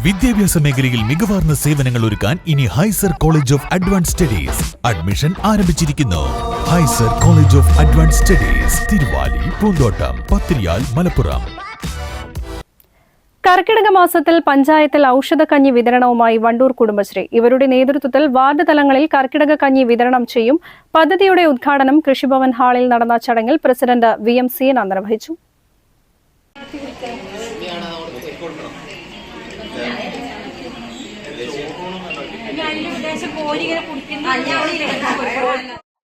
വിദ്യാഭ്യാസ മേഖലയിൽ മികവാർന്ന സേവനങ്ങൾ ഒരുക്കാൻ ഇനി ഹൈസർ college of advance studies admission ആരംഭിച്ചിരിക്കുന്നു. ഹൈസർ college of advance studies Thiruvali, Poonthottam, Pathiriyal, Malappuram. കർക്കിടക മാസത്തിൽ പഞ്ചായത്തിൽ ഔഷധക്കഞ്ഞി വിതരണവുമായി വണ്ടൂർ കുടുംബശ്രീ. ഇവരുടെ നേതൃത്വത്തിൽ വാർഡ് തലങ്ങളിൽ കർക്കിടക കഞ്ഞി വിതരണം ചെയ്യും. പദ്ധതിയുടെ ഉദ്ഘാടനം കൃഷിഭവൻ ഹാളിൽ നടന്ന ചടങ്ങിൽ പ്രസിഡന്റ് VM സീന നിർവഹിച്ചു.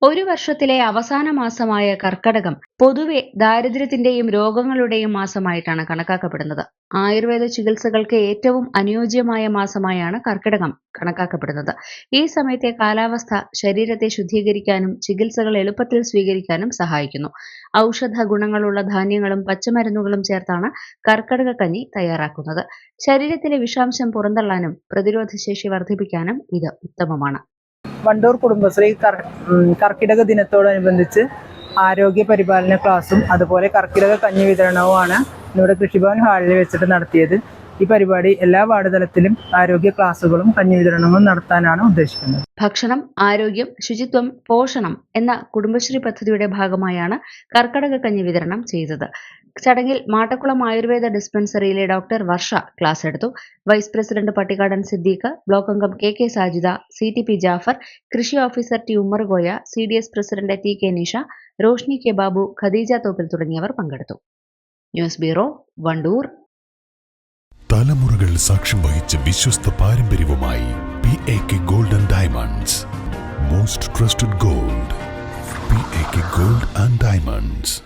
ഒരു വർഷത്തിലെ അവസാന മാസമായ കർക്കടകം പൊതുവെ ദാരിദ്ര്യത്തിന്റെയും രോഗങ്ങളുടെയും മാസമായിട്ടാണ് കണക്കാക്കപ്പെടുന്നത്. ആയുർവേദ ചികിത്സകൾക്ക് ഏറ്റവും അനുയോജ്യമായ മാസമായാണ് കർക്കിടകം കണക്കാക്കപ്പെടുന്നത്. ഈ സമയത്തെ കാലാവസ്ഥ ശരീരത്തെ ശുദ്ധീകരിക്കാനും ചികിത്സകൾ എളുപ്പത്തിൽ സ്വീകരിക്കാനും സഹായിക്കുന്നു. ഔഷധ ഗുണങ്ങളുള്ള ധാന്യങ്ങളും പച്ചമരുന്നുകളും ചേർത്താണ് കർക്കിടക കഞ്ഞി തയ്യാറാക്കുന്നത്. ശരീരത്തിലെ വിഷാംശം പുറന്തള്ളാനും പ്രതിരോധശേഷി വർദ്ധിപ്പിക്കാനും ഇത് ഉത്തമമാണ്. വണ്ടൂർ കുടുംബശ്രീ കർക്കിടക ദിനത്തോടനുബന്ധിച്ച് ആരോഗ്യ പരിപാലന ക്ലാസും അതുപോലെ കർക്കിടക കഞ്ഞി വിതരണവുമാണ് ഇവിടെ കൃഷിഭവൻ ഹാളിൽ വെച്ചിട്ട് നടത്തിയത്. ഈ പരിപാടി എല്ലാ വാർഡ് തലത്തിലും ആരോഗ്യ ക്ലാസുകളും കഞ്ഞി വിതരണങ്ങളും നടത്താനാണ് ഉദ്ദേശിക്കുന്നത്. ഭക്ഷണം, ആരോഗ്യം, ശുചിത്വം, പോഷണം എന്ന കുടുംബശ്രീ പദ്ധതിയുടെ ഭാഗമായാണ് കർക്കിടക കഞ്ഞി വിതരണം ചെയ്തത്. ചടങ്ങിൽ മാട്ടക്കുളം ആയുർവേദ ഡിസ്പെൻസറിയിലെ ഡോക്ടർ വർഷ ക്ലാസ് എടുത്തു. Vice president Pattikkadan Siddique, block അംഗം KK സാജിദ, CTP ജാഫർ, കൃഷി officer T Ummarkoya, CDS president TK Nisha, Roshni K Babu, Khadeeja Thoppil തുടങ്ങിയവർ പങ്കെടുത്തു. News bureau, Wandoor. തലമുറകൾ സാക്ഷ്യം വഹിച്ച വിശ്വസ്ത പാരമ്പര്യവുമായി PAK gold and diamonds. Most trusted gold. PAK gold and diamonds.